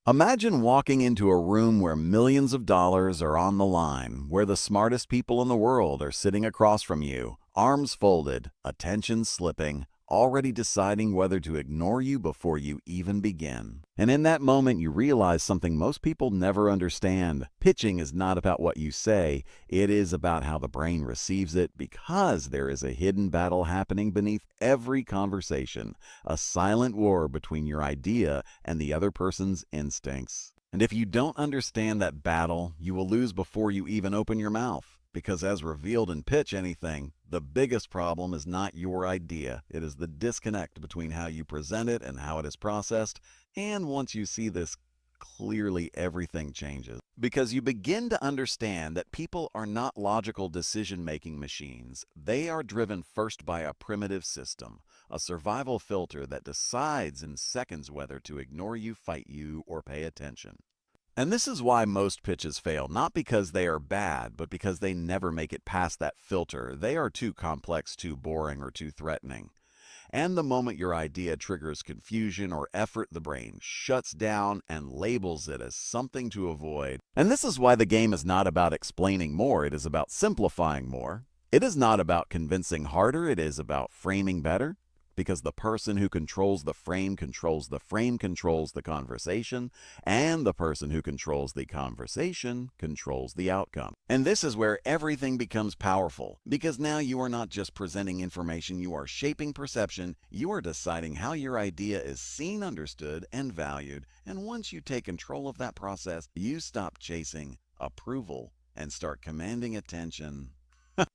Imagine walking into a room where millions of dollars are on the line, where the smartest people in the world are sitting across from you, arms folded, attention slipping, already deciding whether to ignore you before you even begin. And in that moment, you realize something most people never understand. Pitching is not about what you say, it is about how the brain receives it, because there is a hidden battle happening beneath every conversation, a silent war between your idea and the other person's instincts. And if you don't understand that battle, you will lose before you even open your mouth. Because as revealed in Pitch Anything, the biggest problem is not your idea. It is the disconnect between how you present it and how it is processed. And once you see this clearly, everything changes. Because you begin to understand that people are not logical decision-making machines. They are driven first by a primitive system, a survival filter that decides in seconds whether to ignore you, fight you, or pay attention. And this is why most pitches fail, not because they are bad, but because they never make it past that filter. They are too complex, too boring, or too threatening. And the moment your idea triggers confusion or effort, the brain shuts down and labels it as something to avoid. And this is why the game is not about explaining more, it is about simplifying more. It is not about convincing harder, it is about framing better. Because the person who controls the frame controls the conversation, and the person who controls the conversation controls the outcome. And this is where everything becomes powerful, because now you are not just presenting information, you are shaping perception, you are deciding how your idea is seen, understood, and valued. And once you take control of that process, you stop chasing approval and start commanding attention.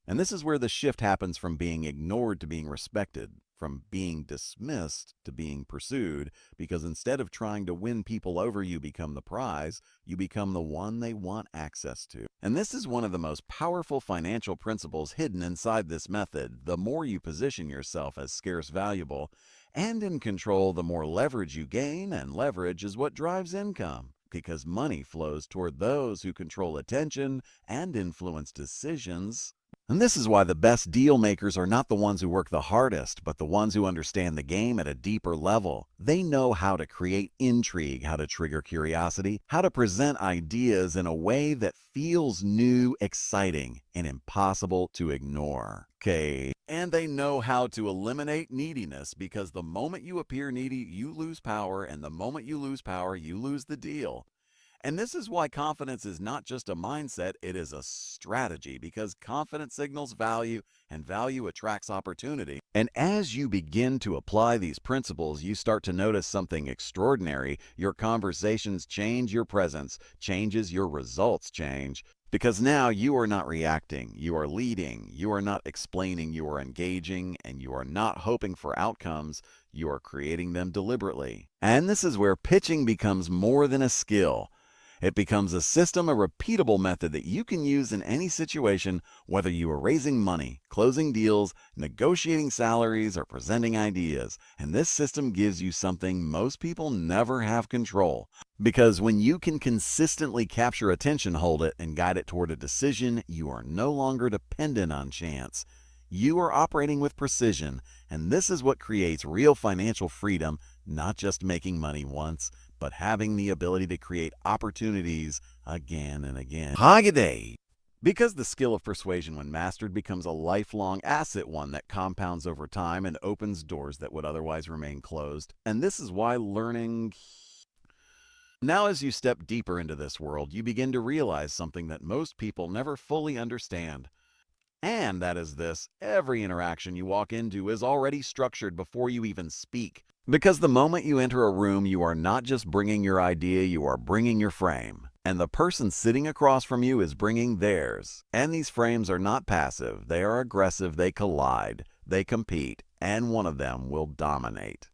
And this is where the shift happens from being ignored to being respected, from being dismissed to being pursued, because instead of trying to win people over, you become the prize, you become the one they want access to. And this is one of the most powerful financial principles hidden inside this method. The more you position yourself as scarce, valuable, and in control, the more leverage you gain, and leverage is what drives income. Because money flows toward those who control attention and influence decisions. And this is why the best deal makers are not the ones who work the hardest, but the ones who understand the game at a deeper level. They know how to create intrigue, how to trigger curiosity, how to present ideas in a way that feels new, exciting, and impossible to ignore. Okay. And they know how to eliminate neediness, because the moment you appear needy, you lose power, and the moment you lose power, you lose the deal. And this is why confidence is not just a mindset, it is a strategy, because confidence signals value and value attracts opportunity. And as you begin to apply these principles, you start to notice something extraordinary. Your conversations change, your presence changes, your results change. Because now you are not reacting, you are leading, you are not explaining, you are engaging, and you are not hoping for outcomes, you are creating them deliberately. And this is where pitching becomes more than a skill. It becomes a system, a repeatable method that you can use in any situation, whether you are raising money, closing deals, negotiating salaries, or presenting ideas. And this system gives you something most people never have control. Because when you can consistently capture attention, hold it, and guide it toward a decision, you are no longer dependent on chance. You are operating with precision, and this is what creates real financial freedom, not just making money once, but having the ability to create opportunities again and again. Hagaday! Because the skill of persuasion, when mastered, becomes a lifelong asset, one that compounds over time and opens doors that would otherwise remain closed. And this is why learning... Now, as you step deeper into this world, you begin to realize something that most people never fully understand. And that is this: every interaction you walk into is already structured before you even speak. Because the moment you enter a room, you are not just bringing your idea, you are bringing your frame. And the person sitting across from you is bringing theirs. And these frames are not passive, they are aggressive, they collide, they compete, and one of them will dominate.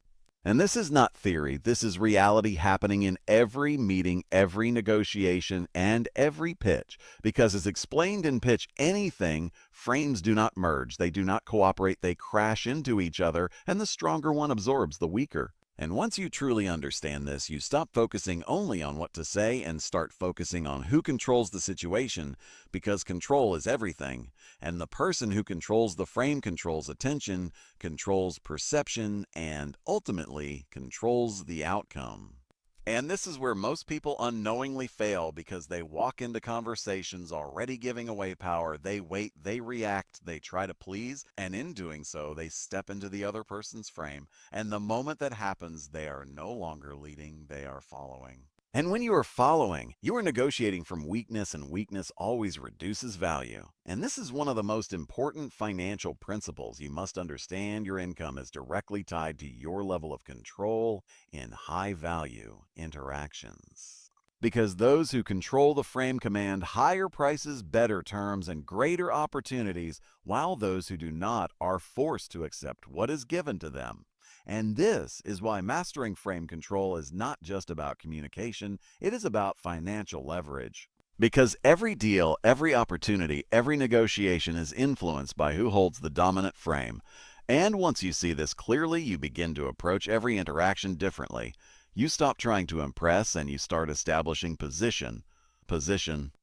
And this is not theory, this is reality happening in every meeting, every negotiation, and every pitch. Because as explained in Pitch Anything, frames do not merge, they do not cooperate, they crash into each other, and the stronger one absorbs the weaker. And once you truly understand this, you stop focusing only on what to say and start focusing on who controls the situation, because control is everything. And the person who controls the frame controls attention, controls perception, and ultimately controls the outcome. And this is where most people unknowingly fail because they walk into conversations already giving away power. They wait, they react, they try to please, and in doing so, they step into the other person's frame. And the moment that happens, they are no longer leading, they are following. And when you are following, you are negotiating from weakness, and weakness always reduces value. And this is one of the most important financial principles. You must understand your income is directly tied to your level of control in high-value interactions. Because those who control the frame command higher prices, better terms, and greater opportunities, while those who do not are forced to accept what is given to them. And this is why mastering frame control is not just about communication, it is about financial leverage. Because every deal, every opportunity, every negotiation is influenced by who holds the dominant frame. And once you see this clearly, you begin to approach every interaction differently. You stop trying to impress and you start establishing position.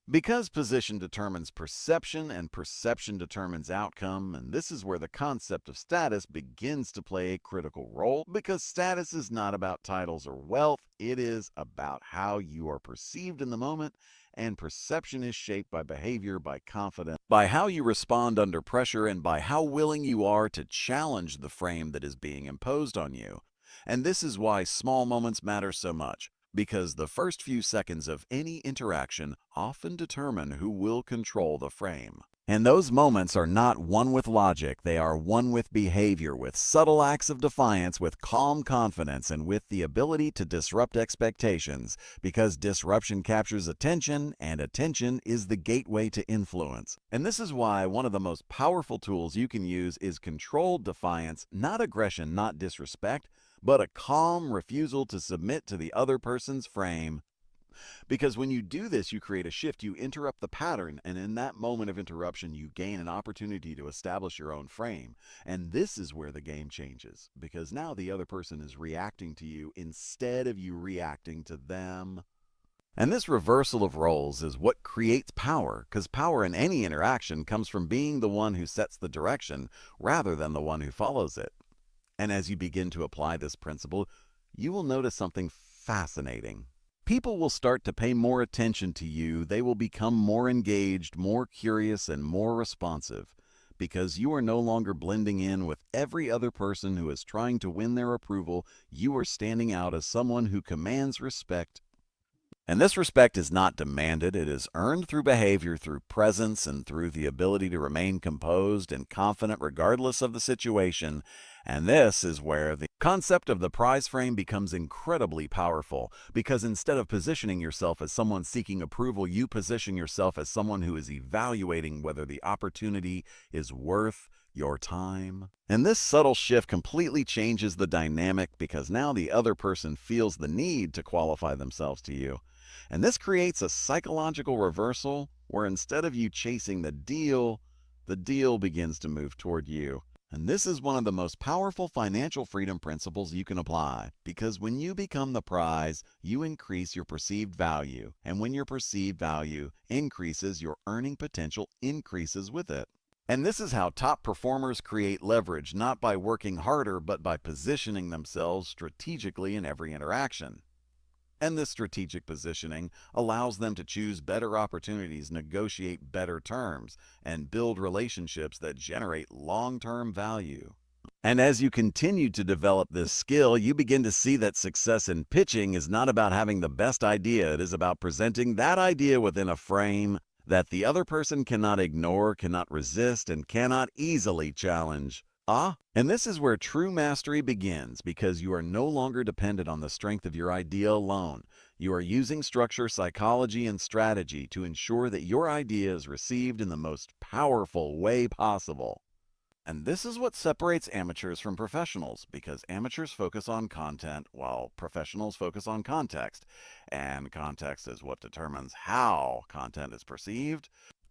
Because position determines perception and perception determines outcome, and this is where the concept of status begins to play a critical role, because status is not about titles or wealth, it is about how you are perceived in the moment, and perception is shaped by behavior, by confidence, by how you respond under pressure, and by how willing you are to challenge the frame that is being imposed on you. And this is why small moments matter so much. Because the first few seconds of any interaction often determine who will control the frame. And those moments are not one with logic, they are one with behavior, with subtle acts of defiance, with calm confidence, and with the ability to disrupt expectations, because disruption captures attention, and attention is the gateway to influence. And this is why one of the most powerful tools you can use is controlled defiance, not aggression, not disrespect, but a calm refusal to submit to the other person's frame. Because when you do this, you create a shift, you interrupt the pattern, and in that moment of interruption, you gain an opportunity to establish your own frame. And this is where the game changes, because now the other person is reacting to you instead of you reacting to them. And this reversal of roles is what creates power, because power in any interaction comes from being the one who sets the direction rather than the one who follows it. And as you begin to apply this principle, you will notice something fascinating. People will start to pay more attention to you. They will become more engaged, more curious, and more responsive, because you are no longer blending in with every other person who is trying to win their approval. You are standing out as someone who commands respect. And this respect is not demanded, it is earned through behavior, through presence, and through the ability to remain composed and confident regardless of the situation. And this is where the concept of the prize frame becomes incredibly powerful, because instead of positioning yourself as someone seeking approval, you position yourself as someone who is evaluating whether the opportunity is worth your time. And this subtle shift completely changes the dynamic, because now the other person feels the need to qualify themselves to you. And this creates a psychological reversal where instead of you chasing the deal begins to move toward you. And this is one of the most powerful financial freedom principles you can apply, because when you become the prize, you increase your perceived value. And when your perceived value increases, your earning potential increases with it. And this is how top performers create leverage, not by working harder, but by positioning themselves strategically in every interaction. And this strategic positioning allows them to choose better opportunities, negotiate better terms, and build relationships that generate long-term value. And as you continue to develop this skill, you begin to see that success in pitching is not about having the best idea. It is about presenting that idea within a frame that the other person cannot ignore, cannot resist, and cannot easily challenge. And this is where true mastery begins, because you are no longer dependent on the strength of your idea alone. You are using structure, psychology, and strategy to ensure that your idea is received in the most powerful way possible. And this is what separates amateurs from professionals, because amateurs focus on content while professionals focus on context. And context is what determines how content is perceived.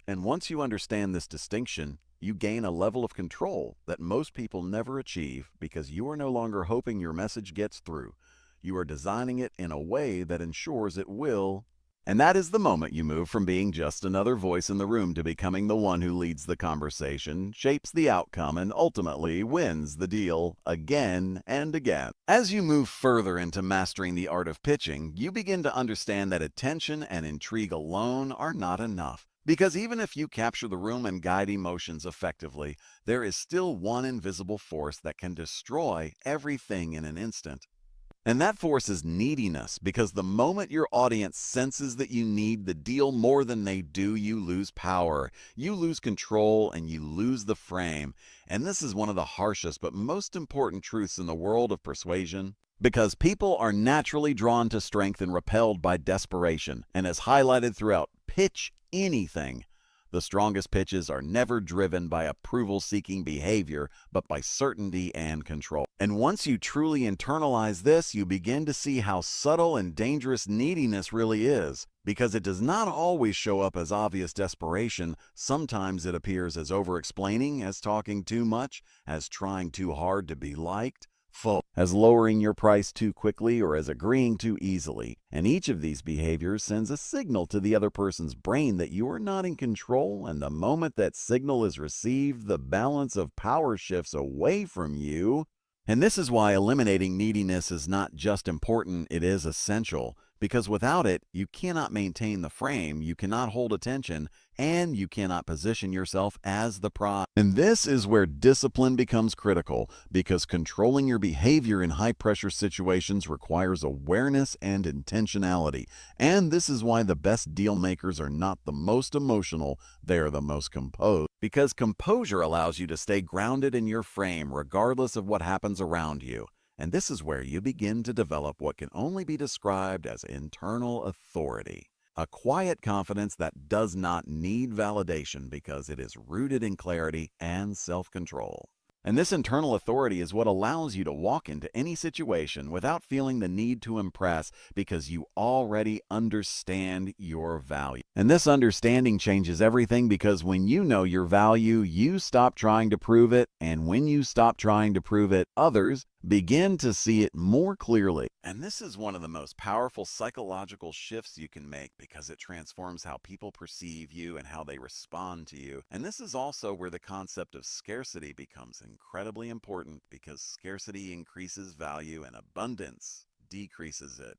And once you understand this distinction, you gain a level of control that most people never achieve, because you are no longer hoping your message gets through. You are designing it in a way that ensures it will. And that is the moment you move from being just another voice in the room to becoming the one who leads the conversation, shapes the outcome, and ultimately wins the deal again and again. As you move further into mastering the art of pitching, you begin to understand that attention and intrigue alone are not enough. Because even if you capture the room and guide emotions effectively, there is still one invisible force that can destroy everything in an instant. And that force is neediness, because the moment your audience senses that you need the deal more than they do, you lose power, you lose control, and you lose the frame. And this is one of the harshest but most important truths in the world of persuasion. Because people are naturally drawn to strength and repelled by desperation, and as highlighted throughout Pitch Anything, the strongest pitches are never driven by approval-seeking behavior, but by certainty and control. And once you truly internalize this, you begin to see how subtle and dangerous neediness really is. Because it does not always show up as obvious desperation. Sometimes it appears as over-explaining, as talking too much, as trying too hard to be liked, as lowering your price too quickly, or as agreeing too easily. And each of these behaviors sends a signal to the other person's brain that you are not in control, and the moment that signal is received, the balance of power shifts away from you. And this is why eliminating neediness is not just important, it is essential. Because without it, you cannot maintain the frame, you cannot hold attention, and you cannot position yourself as the prize. And this is where discipline becomes critical, because controlling your behavior in high-pressure situations requires awareness and intentionality. And this is why the best deal makers are not the most emotional, they are the most composed. Because composure allows you to stay grounded in your frame regardless of what happens around you. And this is where you begin to develop what can only be described as internal authority. A quiet confidence that does not need validation because it is rooted in clarity and self-control. And this internal authority is what allows you to walk into any situation without feeling the need to impress, because you already understand your value. And this understanding changes everything, because when you know your value, you stop trying to prove it, and when you stop trying to prove it, others begin to see it more clearly. And this is one of the most powerful psychological shifts you can make, because it transforms how people perceive you and how they respond to you. And this is also where the concept of scarcity becomes incredibly important, because scarcity increases value and abundance decreases it.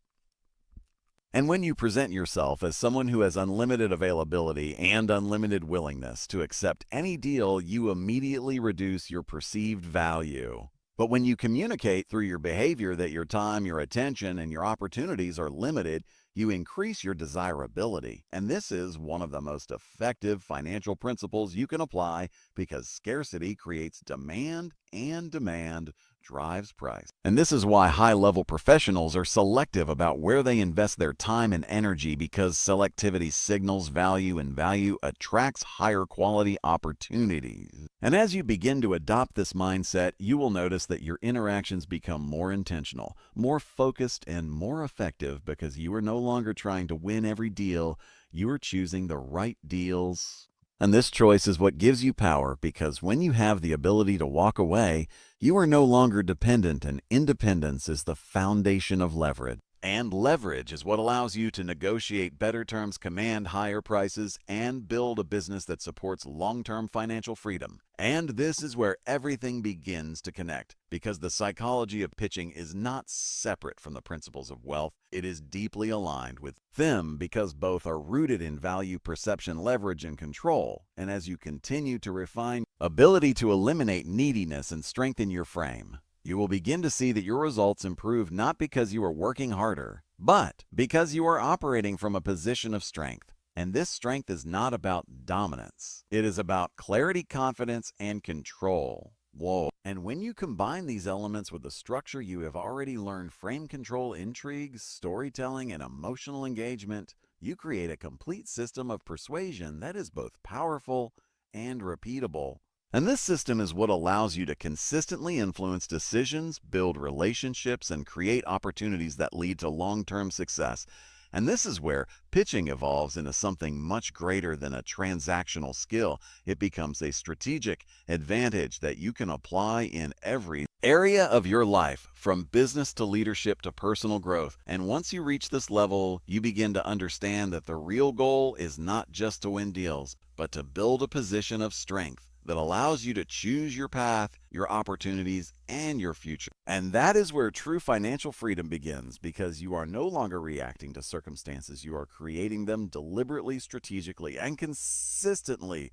And when you present yourself as someone who has unlimited availability and unlimited willingness to accept any deal, you immediately reduce your perceived value. But when you communicate through your behavior that your time, your attention, and your opportunities are limited, you increase your desirability. And this is one of the most effective financial principles you can apply, because scarcity creates demand, and demand drives price. And this is why high-level professionals are selective about where they invest their time and energy, because selectivity signals value, and value attracts higher quality opportunities. And as you begin to adopt this mindset, you will notice that your interactions become more intentional, more focused, and more effective, because you are no longer trying to win every deal, you are choosing the right deals. And this choice is what gives you power, because when you have the ability to walk away, you are no longer dependent, and independence is the foundation of leverage. And leverage is what allows you to negotiate better terms, command higher prices, and build a business that supports long-term financial freedom. And this is where everything begins to connect, because the psychology of pitching is not separate from the principles of wealth. It is deeply aligned with them, because both are rooted in value, perception, leverage, and control. And as you continue to refine ability to eliminate neediness and strengthen your frame, you will begin to see that your results improve, not because you are working harder, but because you are operating from a position of strength. And this strength is not about dominance. It is about clarity, confidence, and control. Whoa. And when you combine these elements with the structure you have already learned, frame control, intrigue, storytelling, and emotional engagement, you create a complete system of persuasion that is both powerful and repeatable. And this system is what allows you to consistently influence decisions, build relationships, and create opportunities that lead to long-term success. And this is where pitching evolves into something much greater than a transactional skill. It becomes a strategic advantage that you can apply in every area of your life, from business to leadership to personal growth. And once you reach this level, you begin to understand that the real goal is not just to win deals, but to build a position of strength that allows you to choose your path, your opportunities, and your future. And that is where true financial freedom begins, because you are no longer reacting to circumstances. You are creating them deliberately, strategically, and consistently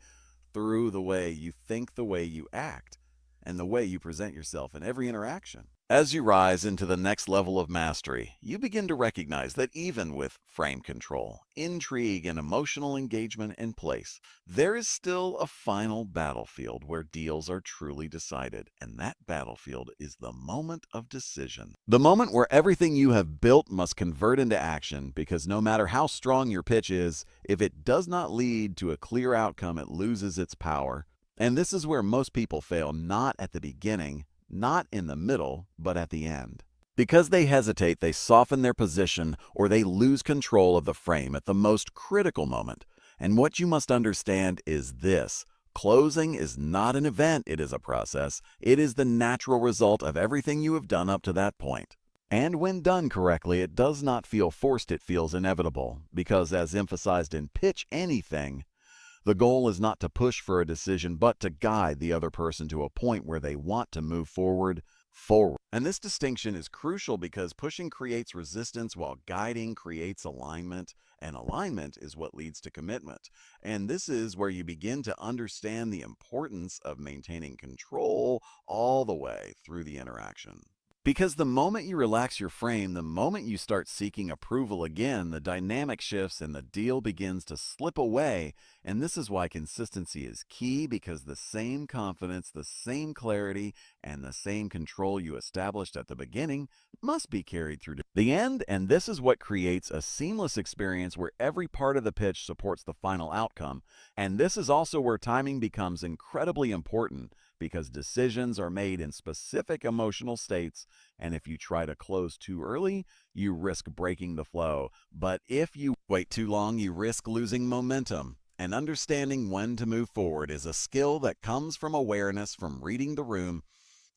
through the way you think, the way you act, and the way you present yourself in every interaction. As you rise into the next level of mastery, you begin to recognize that even with frame control, intrigue, and emotional engagement in place, there is still a final battlefield where deals are truly decided, and that battlefield is the moment of decision. The moment where everything you have built must convert into action, because no matter how strong your pitch is, if it does not lead to a clear outcome, it loses its power. And this is where most people fail, not at the beginning, not in the middle, but at the end. Because they hesitate, they soften their position, or they lose control of the frame at the most critical moment. And what you must understand is this: closing is not an event, it is a process. It is the natural result of everything you have done up to that point. And when done correctly, it does not feel forced, it feels inevitable. Because, as emphasized in Pitch Anything, the goal is not to push for a decision, but to guide the other person to a point where they want to move forward. And this distinction is crucial because pushing creates resistance while guiding creates alignment, and alignment is what leads to commitment. And this is where you begin to understand the importance of maintaining control all the way through the interaction. Because the moment you relax your frame, the moment you start seeking approval again, the dynamic shifts and the deal begins to slip away. And this is why consistency is key, because the same confidence, the same clarity, and the same control you established at the beginning must be carried through to the end. And this is what creates a seamless experience where every part of the pitch supports the final outcome. And this is also where timing becomes incredibly important, because decisions are made in specific emotional states, and if you try to close too early, you risk breaking the flow. But if you wait too long, you risk losing momentum. And understanding when to move forward is a skill that comes from awareness, from reading the room,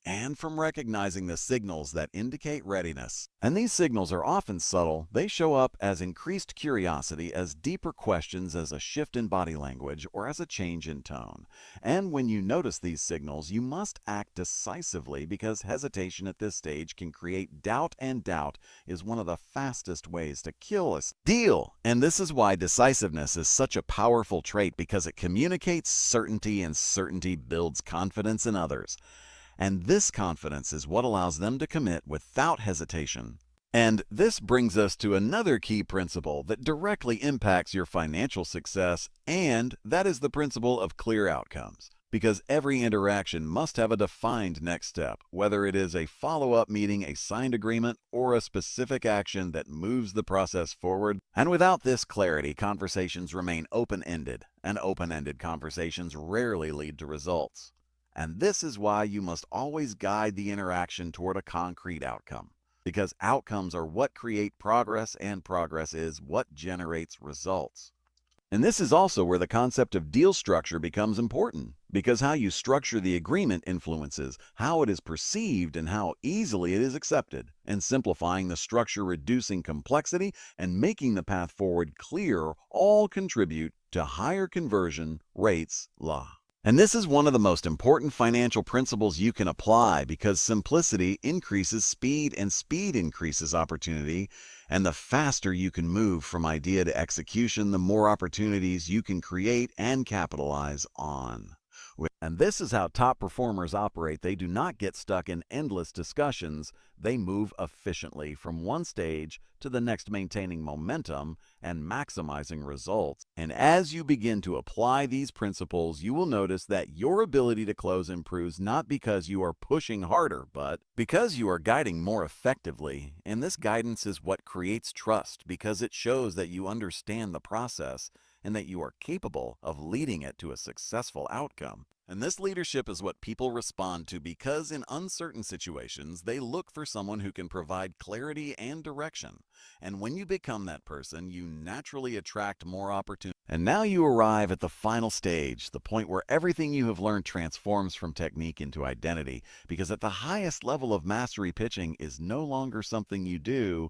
and from recognizing the signals that indicate readiness. And these signals are often subtle. They show up as increased curiosity, as deeper questions, as a shift in body language, or as a change in tone. And when you notice these signals, you must act decisively, because hesitation at this stage can create doubt, and doubt is one of the fastest ways to kill a deal. And this is why decisiveness is such a powerful trait, because it communicates certainty, and certainty builds confidence in others. And this confidence is what allows them to commit without hesitation. And this brings us to another key principle that directly impacts your financial success, and that is the principle of clear outcomes. Because every interaction must have a defined next step, whether it is a follow-up meeting, a signed agreement, or a specific action that moves the process forward. And without this clarity, conversations remain open-ended, and open-ended conversations rarely lead to results. And this is why you must always guide the interaction toward a concrete outcome, because outcomes are what create progress, and progress is what generates results. And this is also where the concept of deal structure becomes important, because how you structure the agreement influences how it is perceived and how easily it is accepted. And simplifying the structure, reducing complexity, and making the path forward clear all contribute to higher conversion rates. And this is one of the most important financial principles you can apply, because simplicity increases speed, and speed increases opportunity. And the faster you can move from idea to execution, the more opportunities you can create and capitalize on. And this is how top performers operate. They do not get stuck in endless discussions. They move efficiently from one stage to the next, maintaining momentum and maximizing results. And as you begin to apply these principles, you will notice that your ability to close improves, not because you are pushing harder, but because you are guiding more effectively. And this guidance is what creates trust, because it shows that you understand the process and that you are capable of leading it to a successful outcome. And this leadership is what people respond to because in uncertain situations, they look for someone who can provide clarity and direction. And when you become that person, you naturally attract more opportunities. And now you arrive at the final stage, the point where everything you have learned transforms from technique into identity, because at the highest level of mastery, pitching is no longer something you do.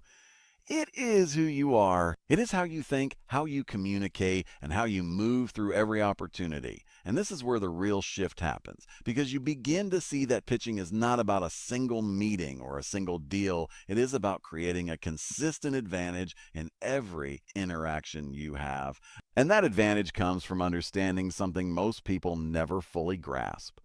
It is who you are. It is how you think, how you communicate, and how you move through every opportunity. And this is where the real shift happens, because you begin to see that pitching is not about a single meeting or a single deal. It is about creating a consistent advantage in every interaction you have. And that advantage comes from understanding something most people never fully grasp.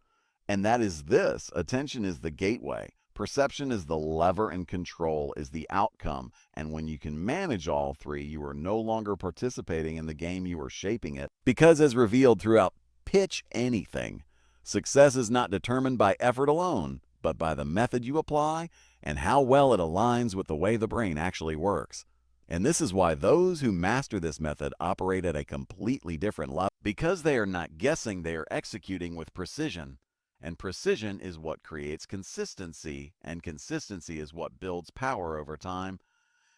And that is this: attention is the gateway. Perception is the lever and control is the outcome. And when you can manage all three, you are no longer participating in the game, you are shaping it. Because as revealed throughout Pitch Anything, success is not determined by effort alone, but by the method you apply and how well it aligns with the way the brain actually works. And this is why those who master this method operate at a completely different level, because they are not guessing, they are executing with precision. And precision is what creates consistency, and consistency is what builds power over time.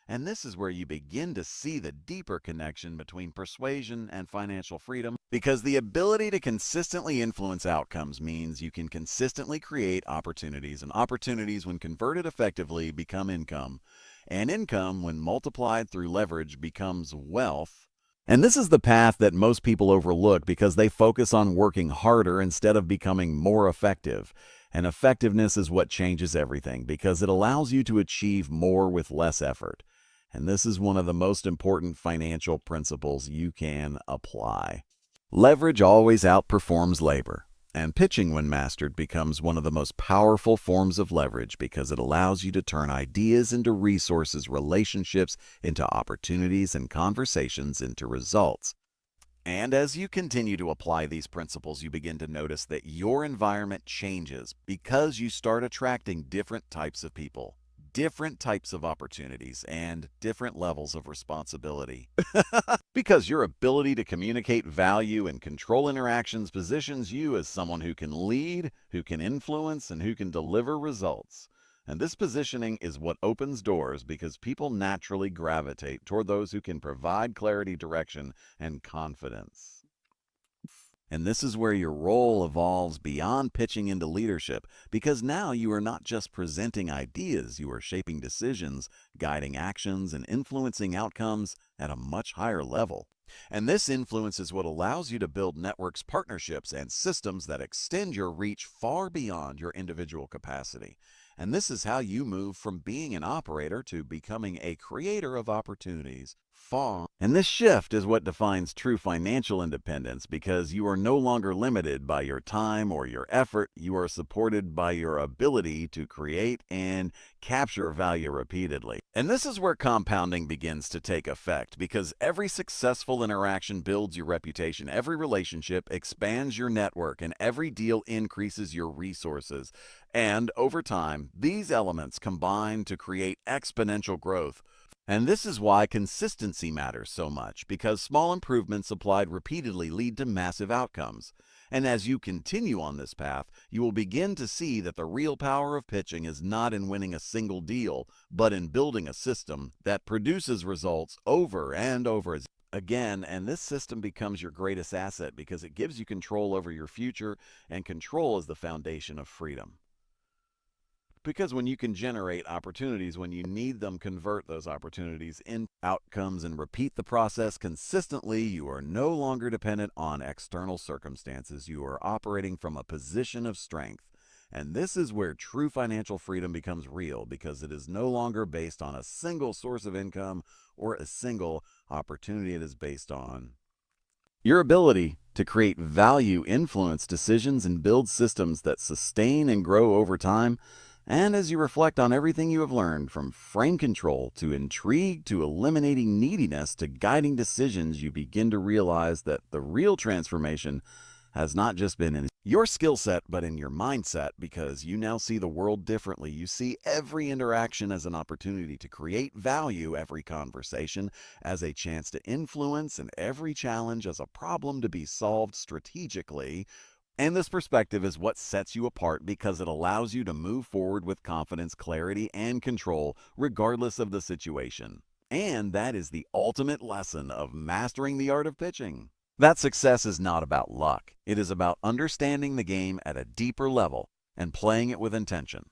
And this is where you begin to see the deeper connection between persuasion and financial freedom, because the ability to consistently influence outcomes means you can consistently create opportunities, and opportunities, when converted effectively, become income. And income, when multiplied through leverage, becomes wealth. And this is the path that most people overlook because they focus on working harder instead of becoming more effective. And effectiveness is what changes everything because it allows you to achieve more with less effort. And this is one of the most important financial principles you can apply. Leverage always outperforms labor. And pitching, when mastered, becomes one of the most powerful forms of leverage because it allows you to turn ideas into resources, relationships into opportunities, and conversations into results. And as you continue to apply these principles, you begin to notice that your environment changes because you start attracting different types of people, different types of opportunities, and different levels of responsibility. Because your ability to communicate value and control interactions positions you as someone who can lead, who can influence, and who can deliver results. And this positioning is what opens doors because people naturally gravitate toward those who can provide clarity, direction, and confidence. And this is where your role evolves beyond pitching into leadership, because now you are not just presenting ideas, you are shaping decisions, guiding actions, and influencing outcomes at a much higher level. And this influence is what allows you to build networks, partnerships, and systems that extend your reach far beyond your individual capacity. And this is how you move from being an operator to becoming a creator of opportunities. And this shift is what defines true financial independence because you are no longer limited by your time or your effort. You are supported by your ability to create and capture value repeatedly. And this is where compounding begins to take effect because every successful interaction builds your reputation, every relationship expands your network, and every deal increases your resources. And over time, these elements combine to create exponential growth. And this is why consistency matters so much, because small improvements applied repeatedly lead to massive outcomes. And as you continue on this path, you will begin to see that the real power of pitching is not in winning a single deal, but in building a system that produces results over and over again. And this system becomes your greatest asset because it gives you control over your future, and control is the foundation of freedom. Because when you can generate opportunities, when you need them, convert those opportunities into outcomes and repeat the process consistently, you are no longer dependent on external circumstances. You are operating from a position of strength. And this is where true financial freedom becomes real because it is no longer based on a single source of income or a single opportunity. It is based on your ability to create value, influence decisions, and build systems that sustain and grow over time. And as you reflect on everything you have learned, from frame control to intrigue to eliminating neediness to guiding decisions, you begin to realize that the real transformation has not just been in your skill set, but in your mindset, because you now see the world differently. You see every interaction as an opportunity to create value, every conversation as a chance to influence, and every challenge as a problem to be solved strategically. And this perspective is what sets you apart because it allows you to move forward with confidence, clarity, and control, regardless of the situation. And that is the ultimate lesson of mastering the art of pitching. That success is not about luck. It is about understanding the game at a deeper level and playing it with intention.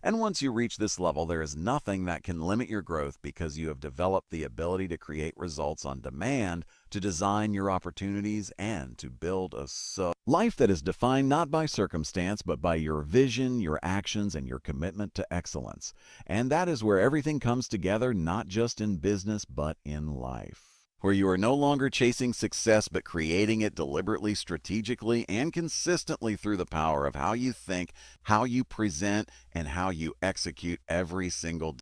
And once you reach this level, there is nothing that can limit your growth because you have developed the ability to create results on demand, to design your opportunities, and to build a life that is defined not by circumstance, but by your vision, your actions, and your commitment to excellence. And that is where everything comes together, not just in business, but in life, where you are no longer chasing success but creating it deliberately, strategically, and consistently through the power of how you think, how you present, and how you execute every single day.